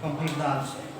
complete the answer.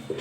I'm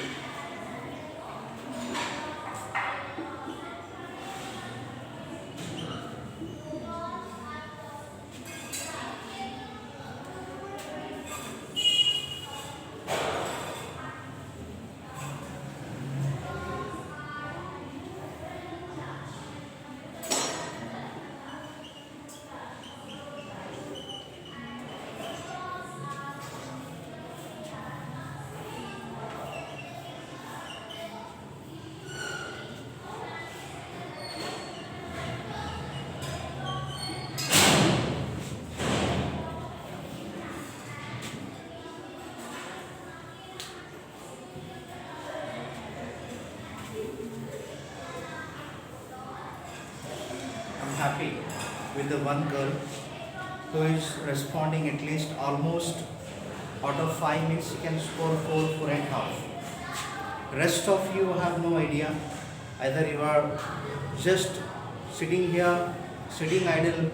happy with the one girl who is responding at least almost out of 5 minutes she can score 4.5. Rest of you have no idea. Either you are just sitting here, sitting idle,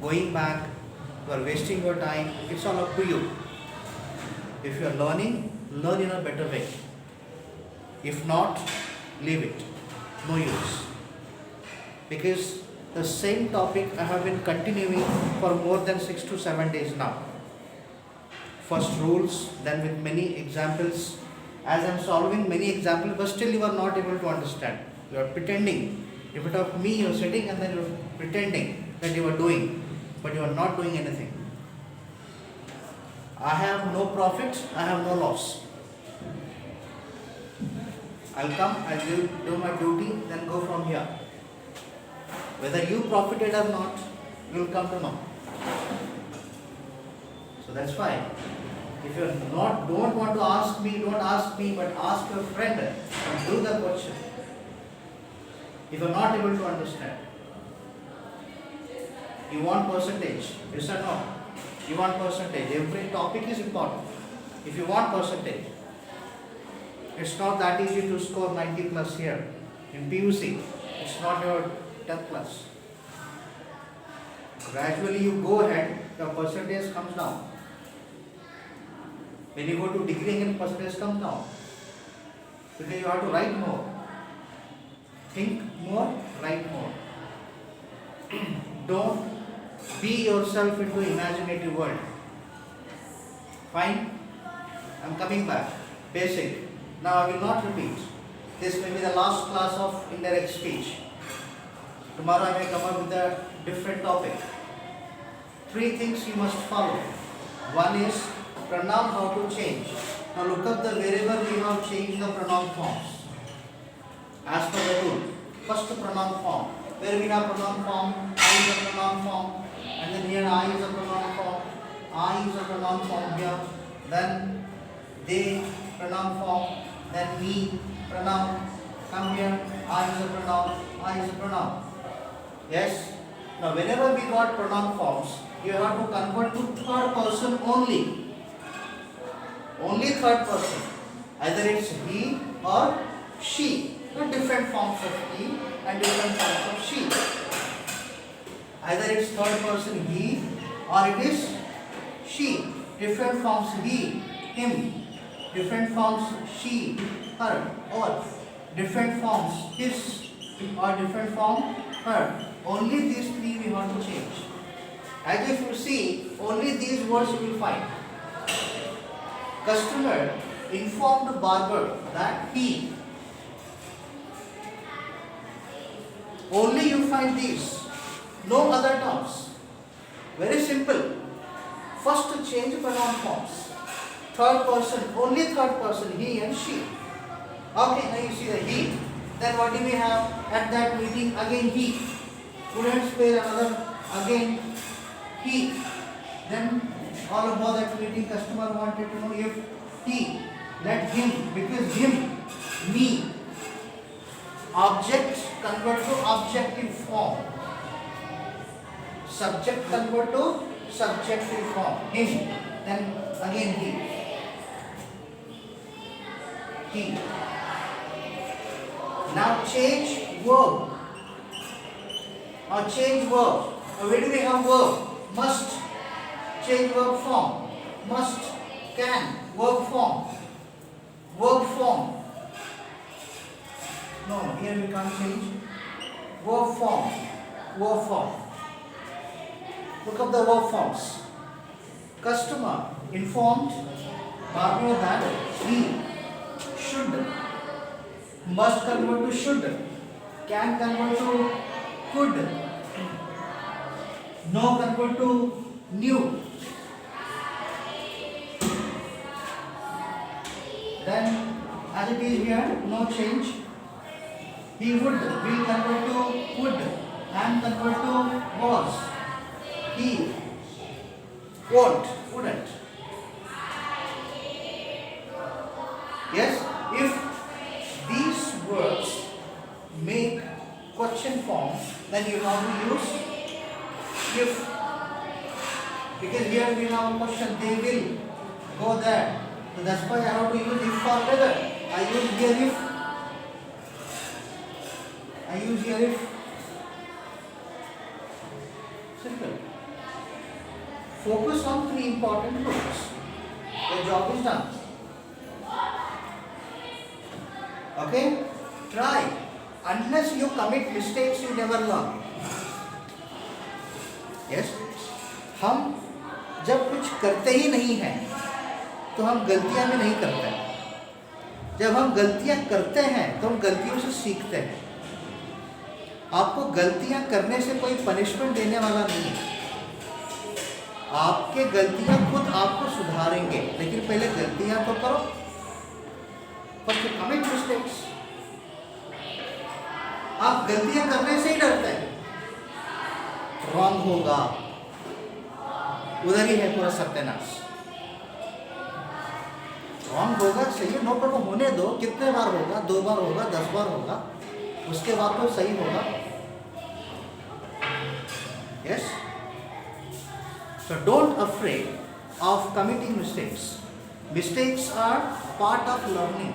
going back, you are wasting your time. It's all up to you. If you are learning, learn in a better way. If not, leave it. No use. Because the same topic I have been continuing for more than 6 to 7 days now. First rules, then with many examples. As I am solving many examples, but still you are not able to understand. You are pretending. In front of me, you are sitting and then you are pretending that you are doing, but you are not doing anything. I have no profit, I have no loss. I'll come, I'll do my duty, then go from here. Whether you profited or not, you will come to know. So that's why, if you don't want to ask me, don't ask me, but ask your friend and do the question. If you are not able to understand, you want percentage, yes or no? You want percentage. Every topic is important. If you want percentage, it's not that easy to score 90 plus here. In PUC, it's not your 10th class. Gradually you go ahead, your percentage comes down. When you go to degree again, percentage comes down. Because you have to write more. Think more, write more. Don't be yourself into imaginative world. Fine? I'm coming back. Basic. Now I will not repeat. This may be the last class of indirect speech. Tomorrow I may come up with a different topic. 3 things you must follow. One is pronoun, how to change. Now look up the wherever we have changed the pronoun forms. As per the rule. First pronoun form. Where we have pronoun form, I is a pronoun form. And then here I is a pronoun form. I is a pronoun form here. Then they pronoun form. Then me pronoun. Come here. I is a pronoun. I is a pronoun. Yes? Now whenever we got pronoun forms, you have to convert to third person only. Only third person. Either it's he or she. There are different forms of he and different forms of she. Either it's third person he or it is she. Different forms he, him. Different forms she, her, or different forms his or different form her. Only these 3 we want to change. As if you see, only these words you will find. Customer informed barber that he. Only you find these. No other terms. Very simple. First change pronoun forms. Third person, only third person, he and she. Okay, now you see the he. Then what do we have at that meeting? Again he. Couldn't spell another, again he. Then all about that meeting, customer wanted to know if he, let him, because him, me. Object convert to objective form. Subject convert to subjective form. Him. Then again he. He. Now change verb. Now change verb. Now where do we have verb? Must. Change verb form. Must. Can. Verb form. Verb form. here we can't change. Verb form. Look up the verb forms. Customer informed Barbara that he should, must convert to should, can convert to could, no convert to knew. Then as it is here, no change. He would, will convert to would, and convert to was. He won't, wouldn't. Yes, if these words make question form, then you have to use if. Because here we have a question, they will go there. So that's why I have to use if for whether. I use here if. Simple. Focus on 3 important rules. Your job is done. Okay? Try. Unless you commit mistakes, you never learn. Yes? हम जब कुछ करते ही नहीं हैं तो हम गलतियां भी नहीं करते हैं। जब हम गलतियां करते हैं तो हम गलतियों से सीखते हैं। आपको गलतियां करने से कोई पनिशमेंट देने वाला नहीं है। आपके गलतियां खुद आपको सुधारेंगे, लेकिन पहले गलतियां तो करो। But you commit mistakes. आप गलतियां करने से ही डरते हैं, रॉन्ग होगा, उधर ही है पूरा सत्यानाश। रॉन्ग होगा, सही है, नो प्रॉब्लम, होने दो। कितने बार होगा? 2 बार होगा, 10 बार होगा, उसके बाद तो सही होगा। Yes? So don't afraid of committing mistakes. Mistakes are part of learning.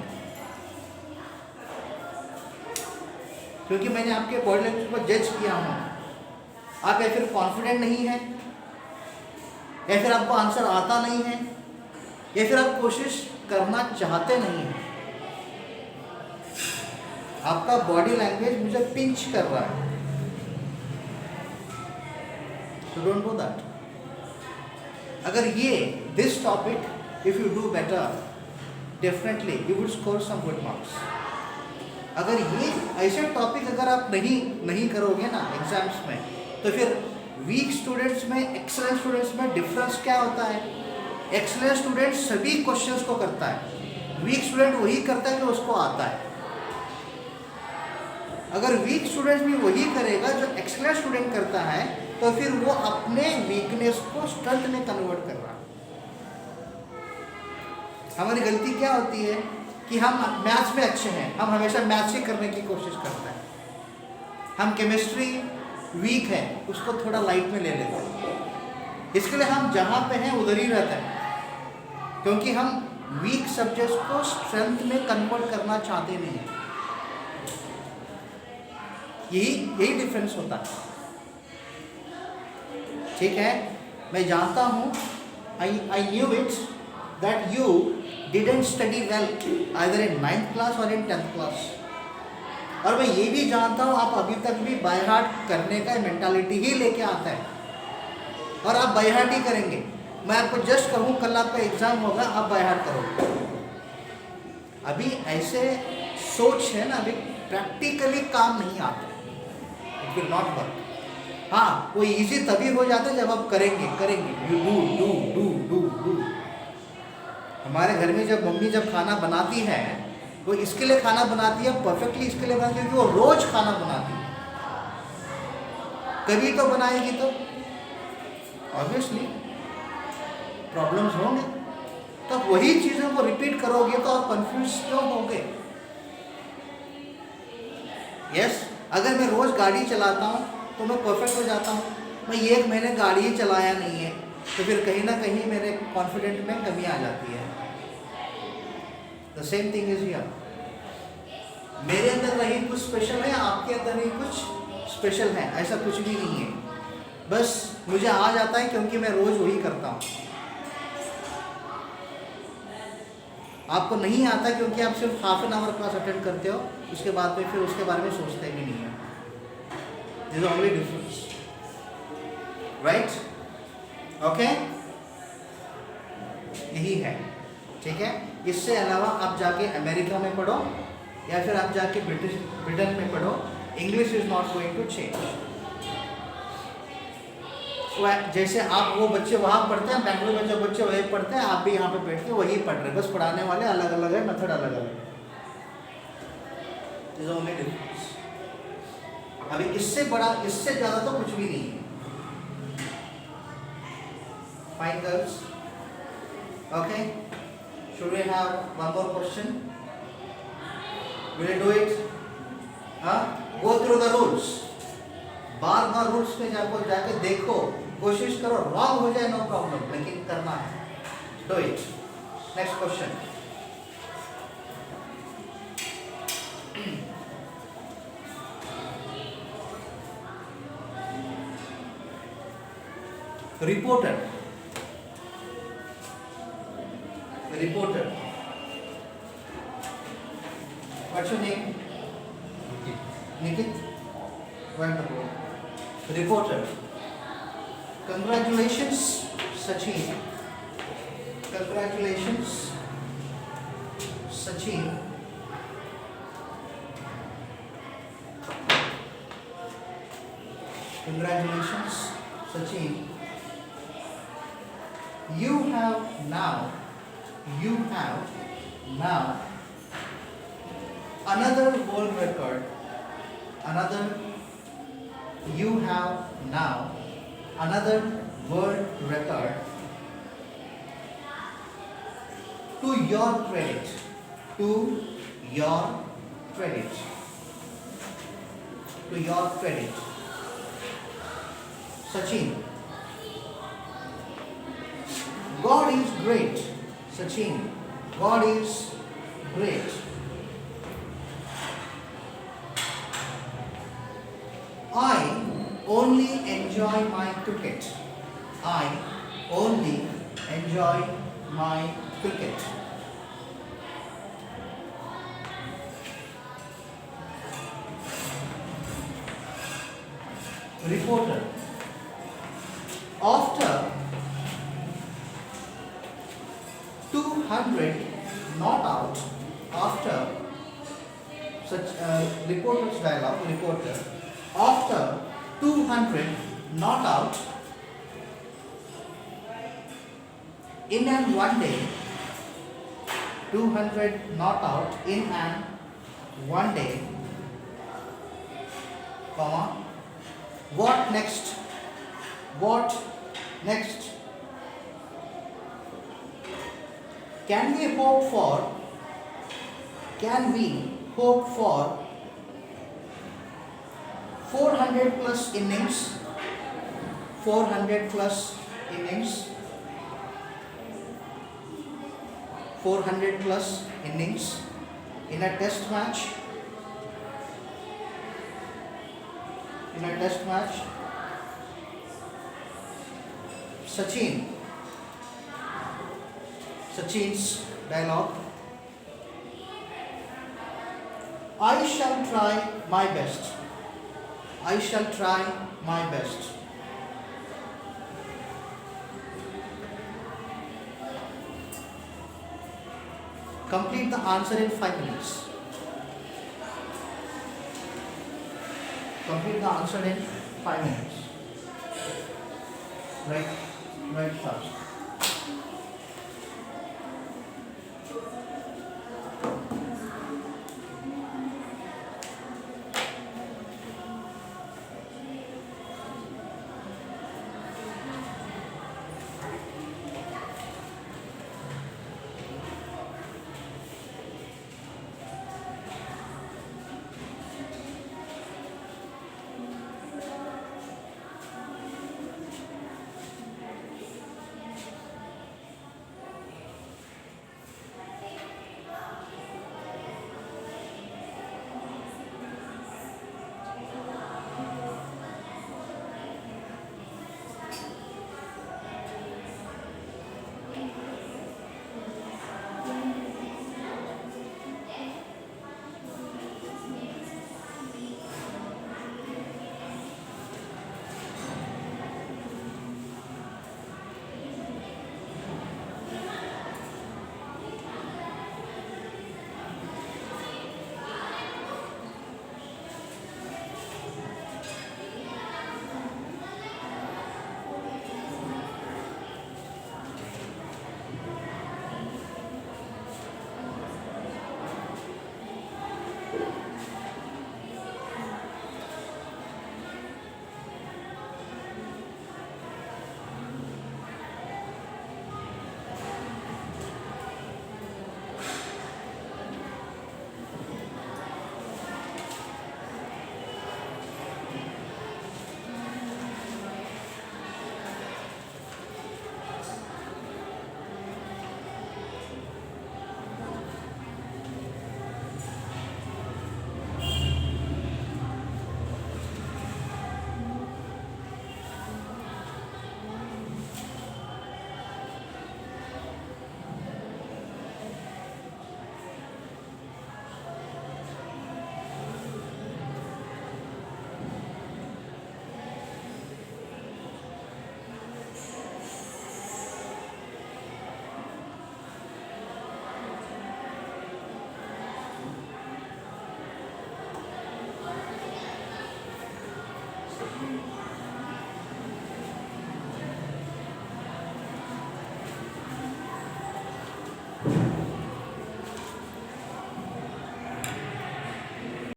क्योंकि मैंने आपके बॉडी लैंग्वेज को जज किया हूँ, आप या फिर कॉन्फिडेंट नहीं हैं, या फिर आपको आंसर आता नहीं है, या फिर आप कोशिश करना चाहते नहीं हैं। आपका बॉडी लैंग्वेज मुझे पिंच कर रहा है। So don't do that. अगर ये this topic, if you do better, definitely you would score some good marks. अगर ये ऐसे टॉपिक अगर आप नहीं करोगे ना एग्जाम्स में, तो फिर वीक स्टूडेंट्स में एक्सेलेंट स्टूडेंट्स में डिफरेंस क्या होता है? एक्सेलेंट स्टूडेंट सभी क्वेश्चंस को करता है, वीक स्टूडेंट वही करता है जो उसको आता है। अगर वीक स्टूडेंट भी वही करेगा जो एक्सेलेंट स्टूडेंट करता है, तो फिर वो अपने वीकनेस को स्ट्रेंथ में कन्वर्ट कर रहा है। हमारी गलती क्या होती है कि हम मैथ्स में अच्छे हैं, हम हमेशा मैथ्स ही करने की कोशिश करते हैं। हम केमिस्ट्री वीक है, उसको थोड़ा लाइट में ले लेते हैं। इसके लिए हम जहाँ पे हैं उधर ही रहते हैं, क्योंकि हम वीक सब्जेक्ट्स को स्ट्रेंथ में कन्वर्ट करना चाहते नहीं हैं। यही डिफरेंस होता है। ठीक है, मैं जानता हूँ, I knew it that you didn't study well either in 9th class और इन 10th क्लास। और मैं ये भी जानता हूँ आप अभी तक भी बाय हार्ट करने का मेंटालिटी ही लेके आता है, और आप बाय हार्ट ही करेंगे। मैं आपको जस्ट कहूँ कल आपका एग्जाम होगा, आप बाय हार्ट करोगे। अभी ऐसे सोच है ना, अभी प्रैक्टिकली काम नहीं आता, इट विल नॉट वर्क। हाँ, वो इजी तभी हो जाता है जब आप करेंगे। You do. हमारे घर में जब मम्मी जब खाना बनाती है, वो इसके लिए खाना बनाती है, परफेक्टली इसके लिए बनाती है क्योंकि वो रोज खाना बनाती है। कभी तो बनाएगी तो ऑब्वियसली प्रॉब्लम्स होंगे। तो वही चीज़ों को रिपीट करोगे तो आप कंफ्यूज क्यों होगे? यस, अगर मैं रोज गाड़ी चलाता हूँ तो मैं परफेक्ट हो जाता हूँ। मैं 1 महीने गाड़ी ही चलाया नहीं है, तो फिर कहीं ना कहीं मेरे कॉन्फिडेंट में कमी आ जाती है। The same thing is here. मेरे अंदर नहीं कुछ स्पेशल है, आपके अंदर नहीं कुछ स्पेशल है, ऐसा कुछ भी नहीं है। बस मुझे आ जाता है क्योंकि मैं रोज वही करता हूँ। आपको नहीं आता क्योंकि आप सिर्फ half an hour class attend करते हो, उसके बाद में फिर उसके बारे में सोचते भी नहीं है। This is only difference, right? Okay, यही है, ठीक है। इससे अलावा आप जाके अमेरिका में पढ़ो या फिर आप जाके ब्रिटेन में पढ़ो, English is not going to change. जैसे आप वो बच्चे वहाँ पढ़ते हैं, बेंगलुरु में जो बच्चे वही पढ़ते हैं, आप भी यहाँ पे बैठ के वही पढ़ रहे हैं, बस पढ़ाने वाले अलग अलग है, मेथड अलग अलग है। This is only difference। अभी इससे बड़ा, इससे ज़्यादा तो कुछ भी नहीं है। Fine girls, okay? Should we have one more question? Will you do it? हाँ? Go through the rules। Bar bar rules में जाके देखो, कोशिश करो, रॉन्ग हो जाए नो प्रॉब्लम, लेकिन करना है। Do it. Next question, reporter, reporter, what's your name? Nikit, wonderful। Reporter, congratulations Sachin, congratulations Sachin, congratulations Sachin, you have now another world record, you have now another world record to your credit, to your credit, to your credit। Sachin, God is great। Sachin, God is great। I only enjoy my cricket, I only enjoy my cricket। Reporter, after 200 not out, after such reporter's dialogue, reporter, after 200 not out in an one day, 200 not out in an one day, comma, what next? What next? Can we hope for 400 plus innings, 400 plus innings, 400 plus innings in a test match, in a test match? Sachin's dialogue, I shall try my best, I shall try my best। Complete the answer in 5 minutes। Complete the answer in 5 minutes। Right fast।